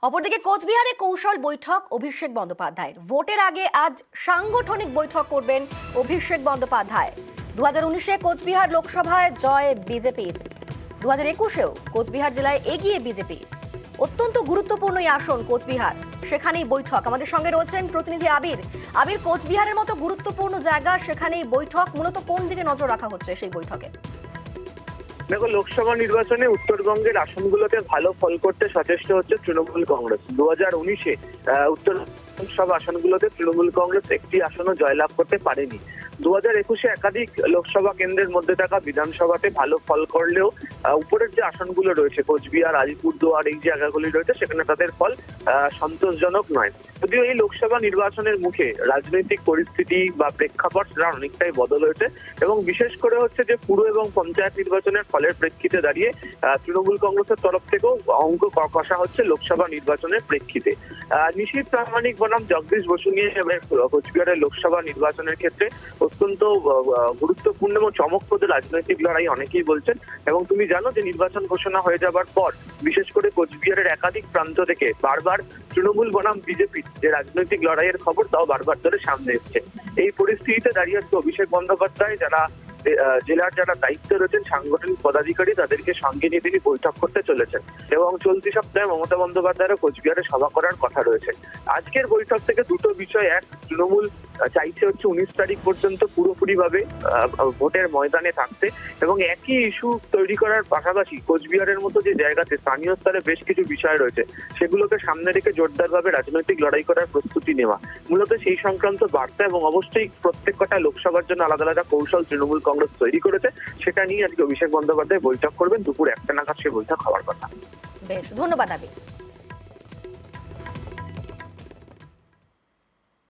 অপরদিকে কোচবিহারে কৌশল বৈঠক অভিষেক বন্দ্যোপাধ্যায়ের। ভোটের আগে আজ সাংগঠনিক বৈঠক করবেন অভিষেক বন্দ্যোপাধ্যায়। 2019-এ কোচবিহার লোকসভায় জয় বিজেপির, 2021-এও কোচবিহার জেলায় এগিয়ে বিজেপি। অত্যন্ত গুরুত্বপূর্ণ এই আসন কোচবিহার, সেখানেই বৈঠক। আমাদের সঙ্গে রয়েছেন প্রতিনিধি আবির। আবির, কোচবিহারের মতো গুরুত্বপূর্ণ জায়গা, সেখানেই বৈঠক, মূলত কোন দিকে নজর রাখা হচ্ছে সেই বৈঠকে? দেখো, লোকসভা নির্বাচনে উত্তরবঙ্গের আসনগুলোতে ভালো ফল করতে সচেষ্ট হচ্ছে তৃণমূল কংগ্রেস। 2019-এ উত্তর সব আসনগুলোতে তৃণমূল কংগ্রেস একটি আসনও জয়লাভ করতে পারেনি। 2021-এ একাধিক লোকসভা কেন্দ্রের মধ্যে থাকা বিধানসভাতে ভালো ফল করলেও উপরের যে আসনগুলো রয়েছে কোচবিহার, আলিপুরদুয়ার, এই জায়গাগুলি রয়েছে, সেখানে তাদের ফল সন্তোষজনক নয়। যদিও এই লোকসভা নির্বাচনের মুখে রাজনৈতিক পরিস্থিতি বা প্রেক্ষাপট সেটা অনেকটাই বদল হয়েছে, এবং বিশেষ করে হচ্ছে যে পুর এবং পঞ্চায়েত নির্বাচনের ফলের প্রেক্ষিতে দাঁড়িয়ে তৃণমূল কংগ্রেসের তরফ থেকেও অঙ্ক কষা হচ্ছে লোকসভা নির্বাচনের প্রেক্ষিতে। নিশীথ প্রামাণিক বনাম জগদীশ বসু নিয়ে কোচবিহারের লোকসভা নির্বাচনের ক্ষেত্রে অত্যন্ত গুরুত্বপূর্ণ এবং চমকপ্রদ রাজনৈতিক লড়াই অনেকেই বলছেন। এবং তুমি জানো যে নির্বাচন ঘোষণা হয়ে যাবার পর বিশেষ করে কোচবিহারের একাধিক প্রান্ত থেকে বারবার তৃণমূল বনাম বিজেপি যে রাজনৈতিক লড়াইয়ের খবর তাও বারবার ধরে সামনে এসছে। এই পরিস্থিতিতে দাঁড়িয়ে অভিষেক বন্দ্যোপাধ্যায় জেলার যারা দায়িত্বে রয়েছেন সাংগঠনিক পদাধিকারী, তাদেরকে সঙ্গে নিয়ে তিনি বৈঠক করতে চলেছেন। এবং চলতি সপ্তাহে মমতা বন্দ্যোপাধ্যায়েরও কোচবিহারে সভা করার কথা রয়েছে। আজকের বৈঠক থেকে দুটো বিষয়: এক, তৃণমূল চাইছে হচ্ছে 19 তারিখ পর্যন্ত পুরোপুরিভাবে ভোটের ময়দানে থাকতে, এবং একই ইস্যু তৈরি করার পাশাপাশি কোচবিহারের মতো যে জায়গাতে স্থানীয় স্তরে বেশ কিছু বিষয় রয়েছে সেগুলোকে সামনে রেখে জোরদারভাবে রাজনৈতিক লড়াই করার প্রস্তুতি নেওয়া, মূলত সেই সংক্রান্ত বার্তা। এবং অবশ্যই প্রত্যেক কটা লোকসভার জন্য আলাদা আলাদা কৌশল তৃণমূল কংগ্রেস তৈরি করেছে, সেটা নিয়ে আজকে অভিষেক বন্দ্যোপাধ্যায় বৈঠক করবেন। দুপুর 1টা নাগাদ সে বৈঠক হওয়ার কথা। বেশ, ধন্যবাদ আবির।